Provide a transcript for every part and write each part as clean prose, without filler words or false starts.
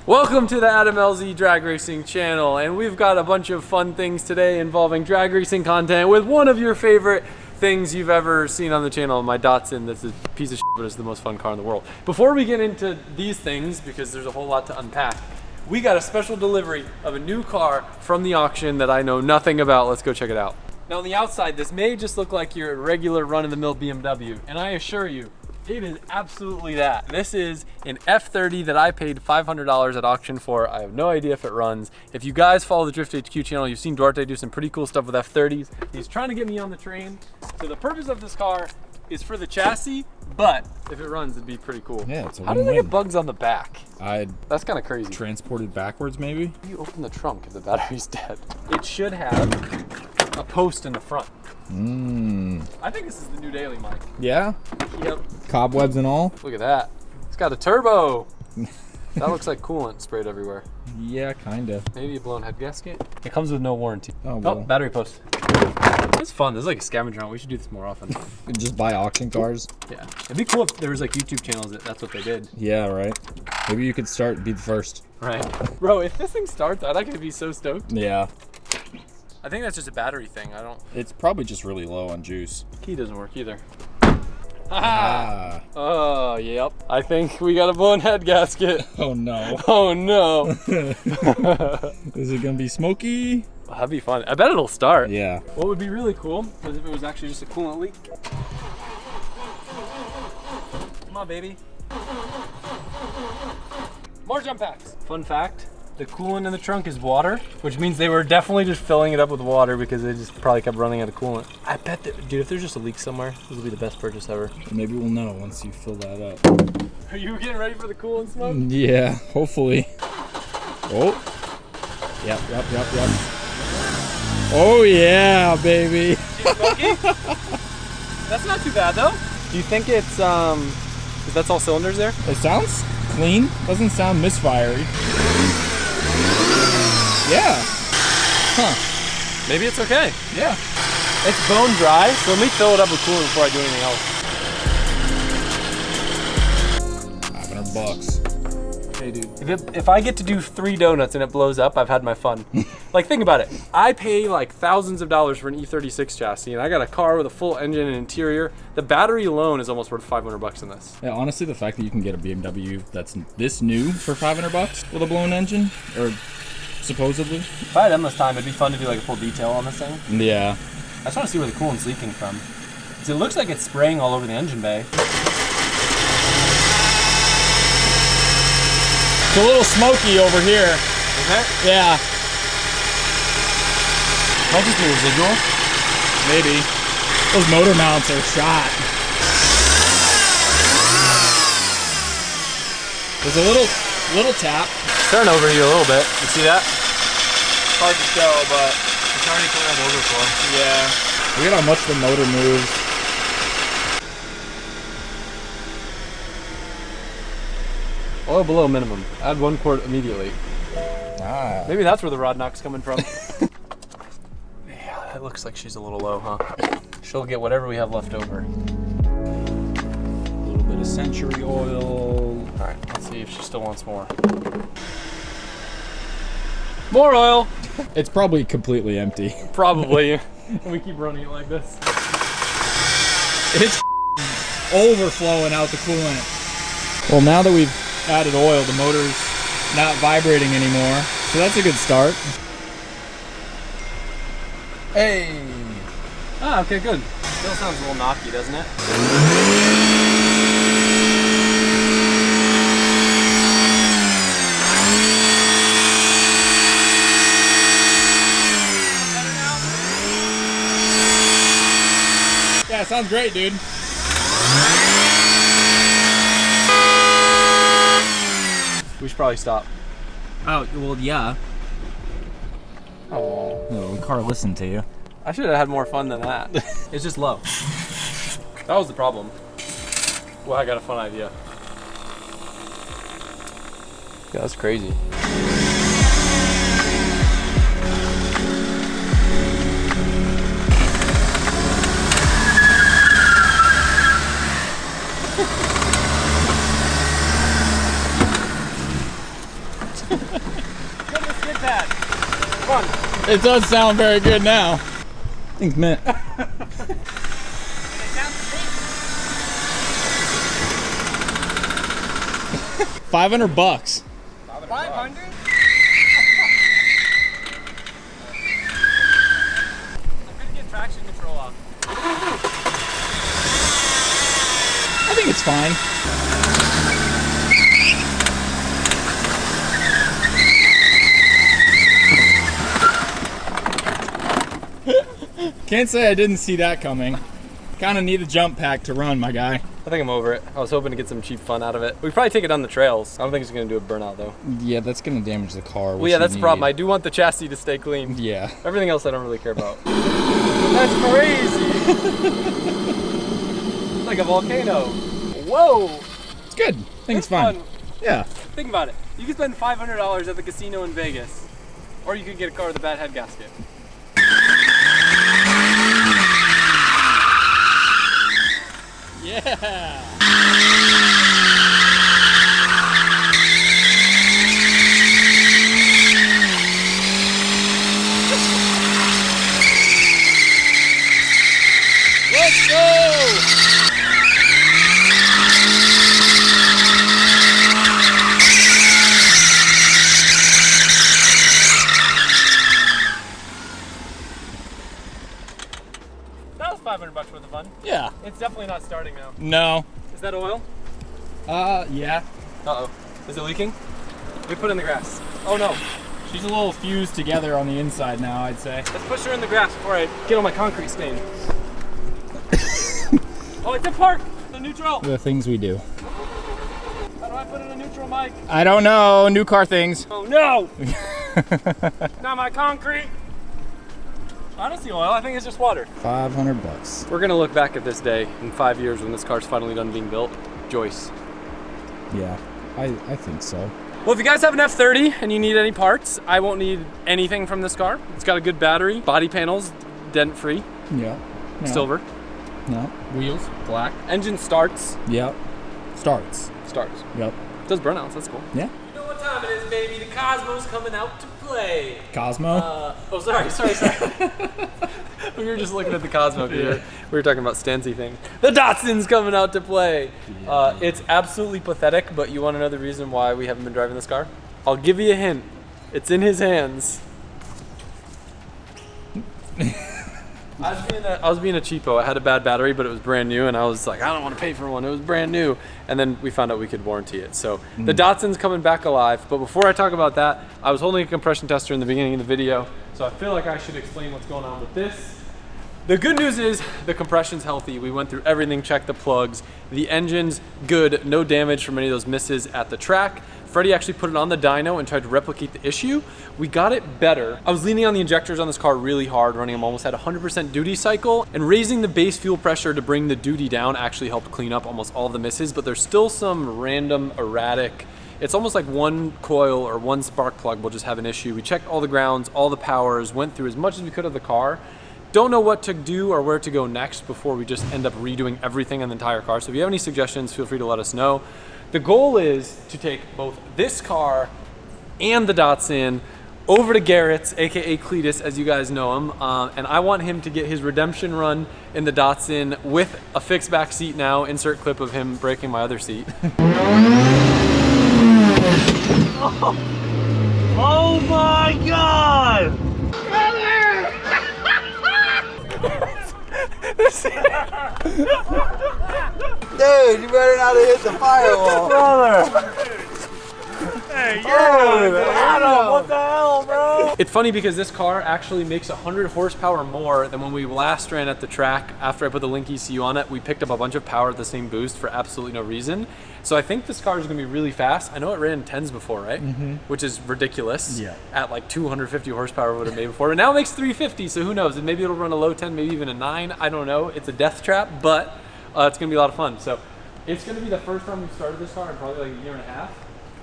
Welcome to the Adam LZ Drag Racing channel, and we've got a bunch of fun things today involving drag racing content with one of your favorite things you've ever seen on the channel, my Datsun. That's a piece of shit, but it's the most fun car in the world. Before we get into these things, because there's a whole lot to unpack, we got a special delivery of a new car from the auction that I know nothing about. Let's go check it out. Now on the outside, this may just look like your regular run-of-the-mill BMW, and I assure you, it is absolutely that. This is an F30 that I paid $500 at auction for. I have no idea if it runs. If you guys follow the Drift HQ channel, you've seen Duarte do some pretty cool stuff with F30s. He's trying to get me on the train. So the purpose of this car is for the chassis, but if it runs, it'd be pretty cool. Yeah, it's a How did I get bugs on the back? That's kind of crazy. Transported backwards, maybe? You open the trunk if the battery's dead. It should have a post in the front. I think this is the new daily, Mike. Yeah? Yep. Cobwebs and all? Look at that. It's got a turbo. That looks like coolant sprayed everywhere. Yeah, kinda. Maybe a blown head gasket. It comes with no warranty. Oh, well. Battery post. It's fun. This is like a scavenger hunt. We should do this more often. Just buy auction cars? Yeah. It'd be cool if there was like YouTube channels that's what they did. Yeah, right. Maybe you could be the first. Right. Bro, if this thing starts, I'd actually be so stoked. Yeah. I think that's just a battery thing. It's probably just really low on juice. Key doesn't work either. Ah. Oh, yep. I think we got a blown head gasket. Oh no. Oh no. Is it gonna be smoky? That'd be fun. I bet it'll start. Yeah. What would be really cool is if it was actually just a coolant leak. Come on, baby. More jump packs. Fun fact, the coolant in the trunk is water, which means they were definitely just filling it up with water because they just probably kept running out of coolant. I bet that, dude, if there's just a leak somewhere, this will be the best purchase ever. Maybe we'll know once you fill that up. Are you getting ready for the coolant smoke? Yeah, hopefully. Oh. Yep. Oh yeah, baby. Smoky? That's not too bad though. Do you think it's is that's all cylinders there? It sounds clean. Doesn't sound misfiery. Yeah. Huh. Maybe it's okay. Yeah. It's bone dry, so let me fill it up with coolant before I do anything else. $500. Hey dude, if I get to do 3 donuts and it blows up, I've had my fun. Like, think about it. I pay like thousands of dollars for an E36 chassis, and I got a car with a full engine and interior. The battery alone is almost worth $500 in this. Yeah, honestly, the fact that you can get a BMW that's this new for $500 with a blown engine, or supposedly. If I had endless time, it'd be fun to do like a full detail on this thing. Yeah. I just want to see where the coolant's leaking from. Because it looks like it's spraying all over the engine bay. It's a little smoky over here. Is it? Yeah. Might just be residual. Maybe. Those motor mounts are shot. There's a little tap. It's turning over here a little bit. You see that? It's hard to tell, but it's already coming up overflow. Yeah. Look at how much the motor moves. Oil below minimum. Add 1 quart immediately. Ah. Maybe that's where the rod knock's coming from. Yeah, it looks like she's a little low, huh? She'll get whatever we have left over. A little bit of Century oil. All right, let's see if she still wants more. More oil. It's probably completely empty. Probably. We keep running it like this. It's overflowing out the coolant. Well, now that we've added oil, the motor's not vibrating anymore, so that's a good start. Hey! Ah, okay, good. Still sounds a little knocky, doesn't it? Yeah, sounds great, dude. We should probably stop. Oh, well, yeah. Oh. The car listened to you. I should have had more fun than that. It's just low. That was the problem. Well, I got a fun idea. Yeah, that's crazy. Go to the skid pad. Come on. It does sound very good now. Thing's mint. 500 bucks. 500? I'm gonna get traction control off. I think it's fine. Can't say I didn't see that coming. Kind of need a jump pack to run, my guy. I think I'm over it. I was hoping to get some cheap fun out of it. We probably take it on the trails. I don't think it's gonna do a burnout though. Yeah, that's gonna damage the car. Well, yeah, that's the problem. I do want the chassis to stay clean. Yeah. Everything else I don't really care about. That's crazy. It's like a volcano. Whoa. It's good. I think it's fun. Yeah. Think about it. You could spend $500 at the casino in Vegas, or you could get a car with a bad head gasket. Yeah. Let's go. That was 500 bucks worth of fun. Yeah. It's definitely not starting now. No. Is that oil? Yeah. Uh-oh. Is it leaking? We put it in the grass. Oh no. She's a little fused together on the inside now, I'd say. Let's push her in the grass before I get on my concrete stain. Oh, it's a park! The neutral! The things we do. How do I put in a neutral, Mike? I don't know. New car things. Oh no! Not my concrete! I don't see oil, I think it's just water. 500 bucks. We're gonna look back at this day in 5 years when this car's finally done being built. Joyce. Yeah, I think so. Well, if you guys have an F30 and you need any parts, I won't need anything from this car. It's got a good battery, body panels, dent-free, Yeah. No. silver, No. wheels, black. Engine starts. Yep. Starts. Starts. Yep. Does burnouts, that's cool. Yeah. You know what time it is, baby. The Cosmo's coming out to play. Cosmo. Sorry. We were just looking at the Cosmo because we were talking about Stancy thing. The Datsun's coming out to play. It's absolutely pathetic, but you want to know the reason why we haven't been driving this car? I'll give you a hint. It's in his hands. I was being a cheapo. I had a bad battery, but it was brand new, and I was like, I don't want to pay for one. It was brand new. And then we found out we could warranty it. So the Datsun's coming back alive. But before I talk about that, I was holding a compression tester in the beginning of the video, so I feel like I should explain what's going on with this. The good news is the compression's healthy. We went through everything, checked the plugs. The engine's good, no damage from any of those misses at the track. Freddie actually put it on the dyno and tried to replicate the issue. We got it better. I was leaning on the injectors on this car really hard, running them almost at 100% duty cycle, and raising the base fuel pressure to bring the duty down actually helped clean up almost all the misses, but there's still some random erratic, it's almost like one coil or one spark plug will just have an issue. We checked all the grounds, all the powers, went through as much as we could of the car. Don't know what to do or where to go next before we just end up redoing everything on the entire car. So if you have any suggestions, feel free to let us know. The goal is to take both this car and the Datsun over to Garrett's, aka Cletus, as you guys know him, and I want him to get his redemption run in the Datsun with a fixed back seat now. Insert clip of him breaking my other seat. Oh my God! Dude, you better not have hit the firewall. Brother! Hey, Adam, what the hell, bro? It's funny because this car actually makes 100 horsepower more than when we last ran at the track. After I put the Link ECU on it, we picked up a bunch of power at the same boost for absolutely no reason. So I think this car is going to be really fast. I know it ran 10s before, right? Which is ridiculous. Yeah. At like 250 horsepower would have made before. But now it makes 350, so who knows? And maybe it'll run a low 10, maybe even a 9. I don't know. It's a death trap, but it's going to be a lot of fun. So it's going to be the first time we've started this car in probably like a year and a half.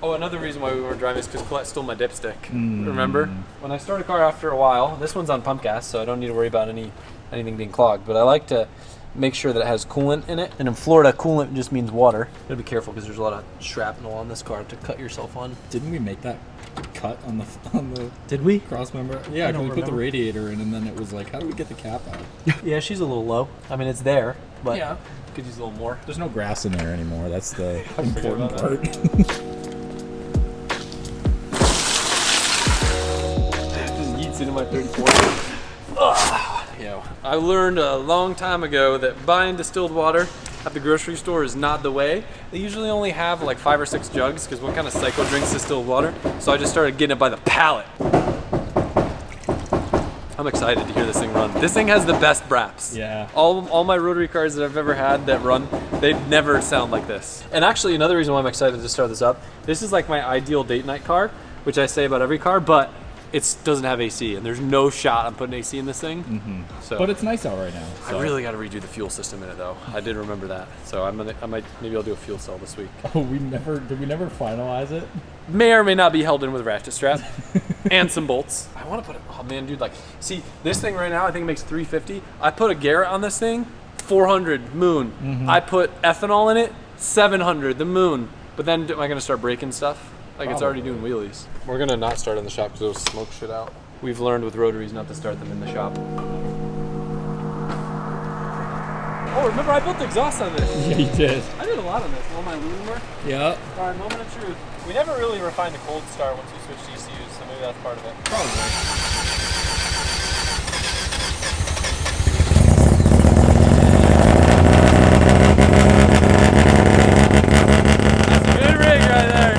Oh, another reason why we weren't driving is because Colette stole my dipstick. Remember? When I start a car after a while, this one's on pump gas, so I don't need to worry about anything being clogged. But I like to make sure that it has coolant in it. And in Florida, coolant just means water. You gotta be careful because there's a lot of shrapnel on this car to cut yourself on. Didn't we make that cut on the Did we? cross member? Yeah, I don't we put the remember. radiator in, and then it was like, how do we get the cap out? Yeah, she's a little low. I mean, it's there, but Yeah, could use a little more. There's no grass in there anymore. That's the forgot important about part. Just yeets into my 34. I learned a long time ago that buying distilled water at the grocery store is not the way. They usually only have like 5 or 6 jugs because what kind of psycho drinks distilled water? So I just started getting it by the pallet. I'm excited to hear this thing run. This thing has the best braps. Yeah. All my rotary cars that I've ever had that run, they never sound like this. And actually another reason why I'm excited to start this up, this is like my ideal date night car, which I say about every car, but it doesn't have AC, and there's no shot I'm putting AC in this thing. Mm-hmm. So But it's nice out right now. So. I really got to redo the fuel system in it though. I did remember that, so maybe I'll do a fuel cell this week. Oh, did we never finalize it? May or may not be held in with a ratchet strap and some bolts. I want to put it. Oh man, dude, like, see this thing right now? I think it makes 350. I put a Garrett on this thing, 400 moon. Mm-hmm. I put ethanol in it, 700 the moon. But then am I gonna start breaking stuff? Like it's already doing wheelies. We're gonna not start in the shop because it'll smoke shit out. We've learned with rotaries not to start them in the shop. Oh, remember I built the exhaust on this. Yeah, you did. I did a lot on this. All my loom work. Yeah. All right, moment of truth. We never really refined the cold start once we switched ECUs, so maybe that's part of it. That's a good rig right there.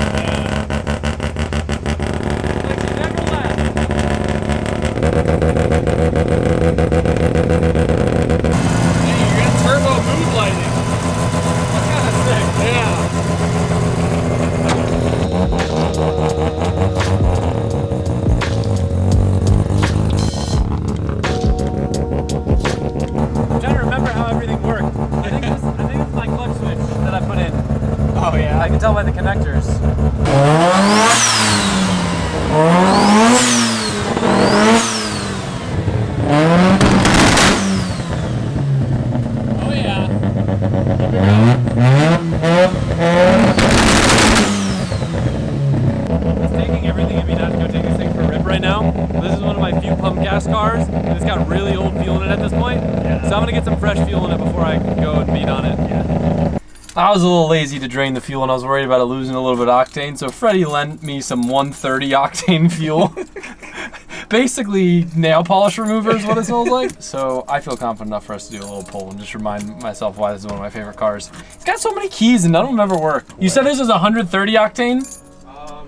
Like you never left. Hey, you're gonna turbo mood lighting. That's kind of sick. Yeah. I'm trying to remember how everything worked. I think it's my clutch switch that I put in. Oh yeah. I can tell by the connectors. Oh yeah. It's taking everything in me not to go take this thing for a rip right now. This is one of my few pump gas cars, and it's got really old fuel in it at this point. So I'm gonna get some fresh fuel in it before I go and beat on it. Yeah. I was a little lazy to drain the fuel and I was worried about it losing a little bit of octane, so Freddie lent me some 130 octane fuel. Basically nail polish remover is what it smells like. So I feel confident enough for us to do a little pull and just remind myself why this is one of my favorite cars. It's got so many keys and none of them ever work. You said this is 130 octane?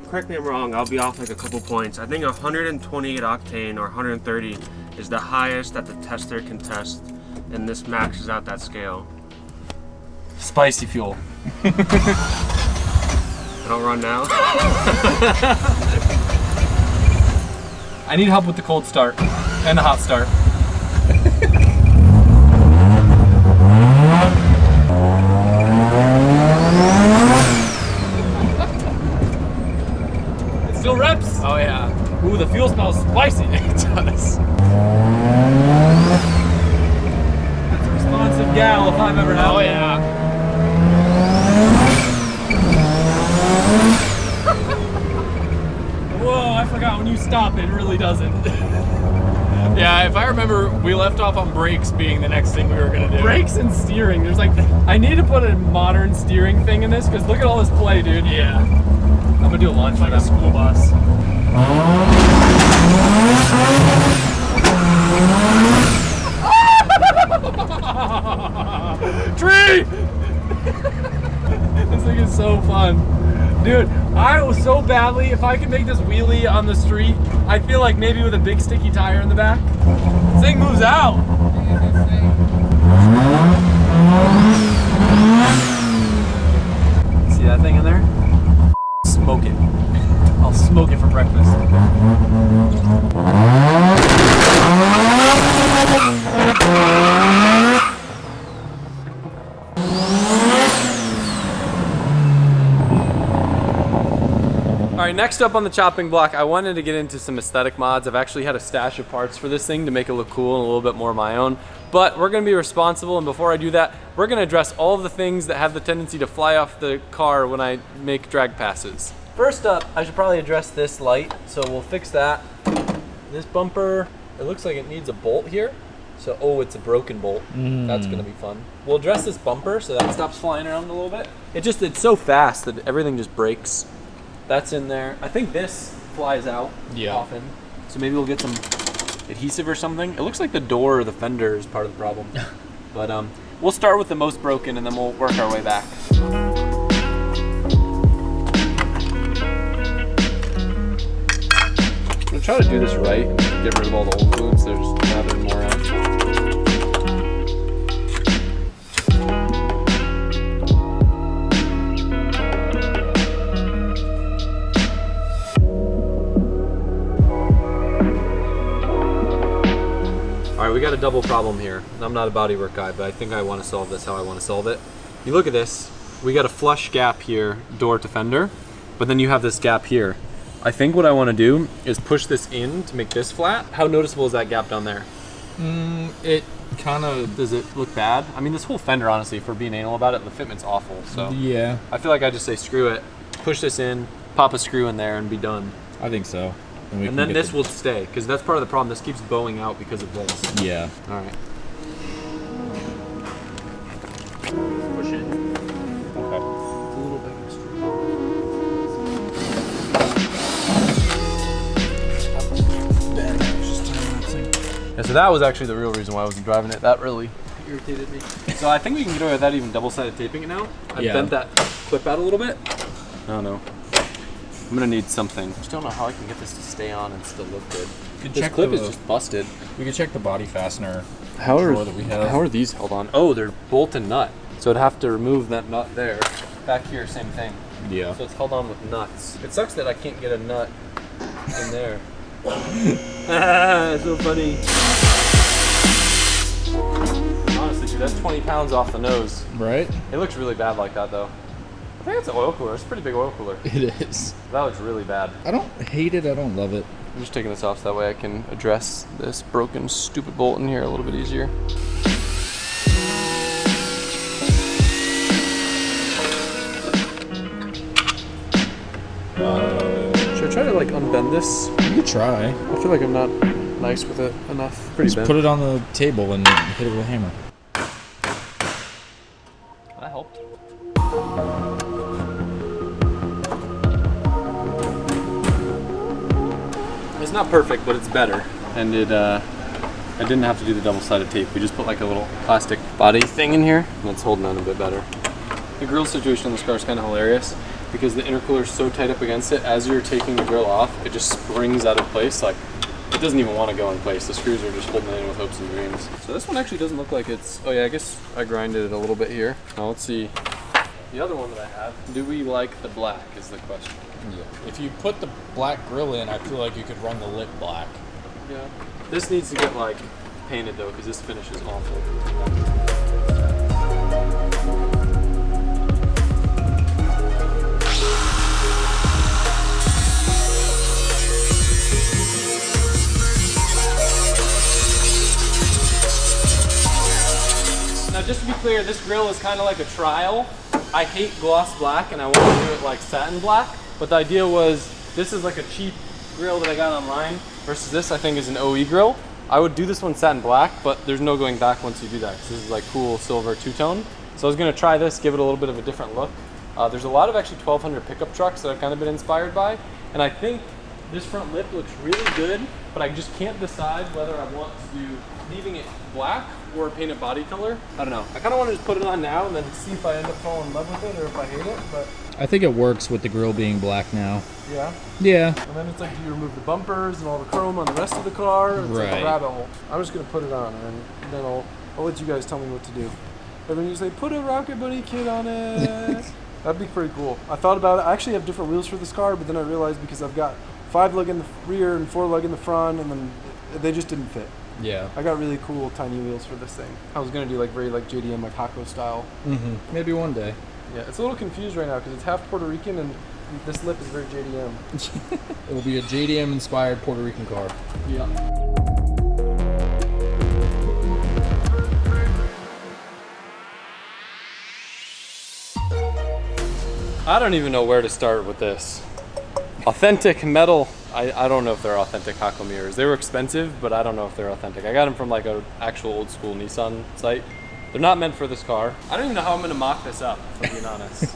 Correct me if I'm wrong, I'll be off like a couple points. I think 128 octane or 130 is the highest that the tester can test, and this maxes out that scale. Spicy fuel. I don't run now. I need help with the cold start and the hot start. It still reps. Oh yeah. Ooh, the fuel smells spicy. It does. That's a responsive gal if I've ever had. Oh yeah. Whoa, I forgot when you stop it really doesn't. Yeah, if I remember, we left off on brakes being the next thing we were gonna do. Brakes and steering. There's like, I need to put a modern steering thing in this because look at all this play, dude. Yeah. I'm gonna do a launch Like for a them. school bus. Tree! This thing is so fun. Dude, I was so badly, if I could make this wheelie on the street, I feel like maybe with a big sticky tire in the back. This thing moves out. See that thing in there? Smoke it. I'll smoke it for breakfast. All right, next up on the chopping block, I wanted to get into some aesthetic mods. I've actually had a stash of parts for this thing to make it look cool and a little bit more my own. But we're gonna be responsible, and before I do that, we're gonna address all of the things that have the tendency to fly off the car when I make drag passes. First up, I should probably address this light, so we'll fix that. This bumper, it looks like it needs a bolt here. So, oh, it's a broken bolt. That's gonna be fun. We'll address this bumper so that stops flying around a little bit. It's so fast that everything just breaks. That's in there. I think this flies out often. So maybe we'll get some adhesive or something. It looks like the door or the fender is part of the problem. But we'll start with the most broken and then we'll work our way back. I'm gonna try to do this right and get rid of all the old fluids. There's not any more around. All right, we got a double problem here. I'm not a bodywork guy, but I think I want to solve this how I want to solve it. You look at this, we got a flush gap here, door to fender, but then you have this gap here. I think what I want to do is push this in to make this flat. How noticeable is that gap down there? It kind of... Does it look bad? I mean, this whole fender, honestly, for being anal about it, the fitment's awful, so. Yeah. I feel like I just say screw it, push this in, pop a screw in there and be done. I think so. And then this will stay, because that's part of the problem. This keeps bowing out because of this. Yeah. All right. Push it. Okay. It's a little bit extra. Yeah, so that was actually the real reason why I wasn't driving it. That really irritated me. So I think we can get away with that even double-sided taping it now. I bent that clip out a little bit. I don't know. I'm gonna need something. I just don't know how I can get this to stay on and still look good. This clip is just busted. We could check the body fastener. How that we have. are these held on? Oh, they're bolt and nut. So I'd have to remove that nut there. Back here, same thing. Yeah. So it's held on with nuts. It sucks that I can't get a nut in there. So funny. Honestly, dude, that's 20 pounds off the nose. Right? It looks really bad like that, though. I think it's an oil cooler. It's a pretty big oil cooler. It is. That looks really bad. I don't hate it. I don't love it. I'm just taking this off so that way I can address this broken, stupid bolt in here a little bit easier. Should I try to like unbend this? You could try. I feel like I'm not nice with it enough. Pretty Just bent. put it on the table and hit it with a hammer. That helped. It's not perfect, but it's better. And I didn't have to do the double-sided tape. We just put like a little plastic body thing in here, and it's holding on a bit better. The grill situation on this car is kind of hilarious because the intercooler is so tight up against it. As you're taking the grill off, it just springs out of place. Like it doesn't even want to go in place. The screws are just holding it in with hopes and dreams. So this one actually doesn't look like it's. Oh yeah, I guess I grinded it a little bit here. Now let's see. The other one that I have. Do we like the black? Is the question. Yeah. If you put the black grill in, I feel like you could run the lip black. Yeah. This needs to get like painted though, because this finish is awful. Now just to be clear, this grill is kind of like a trial. I hate gloss black and I want to do it like satin black, but the idea was this is like a cheap grill that I got online versus this I think is an OE grill. I would do this one satin black, but there's no going back once you do that because this is like cool silver two-tone. So I was going to try this, give it a little bit of a different look. There's a lot of actually 1200 pickup trucks that I've kind of been inspired by, and I think this front lip looks really good, but I just can't decide whether I want to do leaving it black or paint a body color. I don't know. I kind of want to just put it on now and then see if I end up falling in love with it or if I hate it, but I think it works with the grill being black now. yeah. Yeah. And then it's like, do you remove the bumpers and all the chrome on the rest of the car? It's like Right. a rabbit hole. I'm just gonna put it on and then I'll let you guys tell me what to do. But when you say put a Rocket Bunny kit on it, that'd be pretty cool. I thought about it. I actually have different wheels for this car, but then I realized because I've got 5 lug in the rear and 4 lug in the front, and then they just didn't fit. Yeah. I got really cool tiny wheels for this thing. I was gonna do like very like JDM like Hakko style. Mm-hmm. Maybe one day. Yeah, it's a little confused right now because it's half Puerto Rican and this lip is very JDM. It will be a JDM inspired Puerto Rican car. Yeah. I don't even know where to start with this. Authentic metal. I don't know if they're authentic Hakko mirrors. They were expensive, but I don't know if they're authentic. I got them from like an actual old school Nissan site. They're not meant for this car. I don't even know how I'm gonna mock this up, if I'm being honest.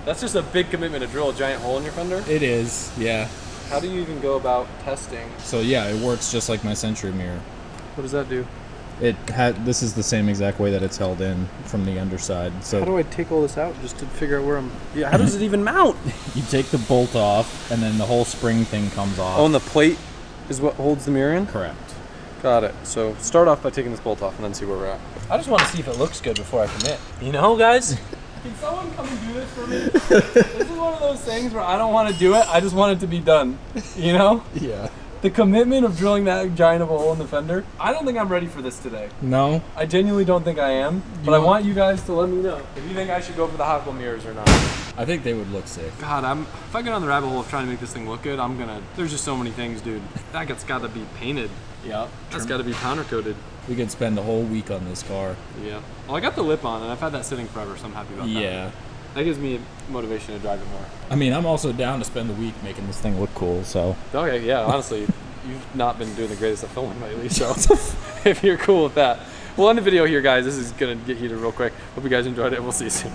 That's just a big commitment to drill a giant hole in your fender. It is, yeah. How do you even go about testing? So yeah, it works just like my Century mirror. What does that do? This is the same exact way that it's held in from the underside. So How do I take all this out just to figure out where I'm... Yeah, how does it even mount? you take the bolt off, and then the whole spring thing comes off. Oh, and the plate is what holds the mirror in? Correct. Got it. So start off by taking this bolt off and then see where we're at. I just want to see if it looks good before I commit. You know, guys? Can someone come and do this for me? This is one of those things where I don't want to do it, I just want it to be done. You know? Yeah. The commitment of drilling that giant of a hole in the fender, I don't think I'm ready for this today. No? I genuinely don't think I am, but I want you guys to let me know if you think I should go for the Hakko mirrors or not. I think they would look sick. God, if I get on the rabbit hole of trying to make this thing look good, there's just so many things, dude. That's got to be painted. Yeah. That's got to be powder coated. We could spend a whole week on this car. Yeah. Well, I got the lip on, and I've had that sitting forever, so I'm happy about that. Yeah. That gives me motivation to drive it more. I mean, I'm also down to spend the week making this thing look cool, so. Okay, yeah, honestly, you've not been doing the greatest at filming lately, so if you're cool with that. We'll end the video here, guys. This is going to get heated real quick. Hope you guys enjoyed it. We'll see you soon.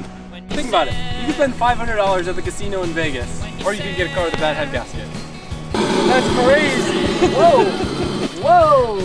Think about it. You could spend $500 at the casino in Vegas, or you could get a car with a bad head gasket. That's crazy. Whoa. Whoa.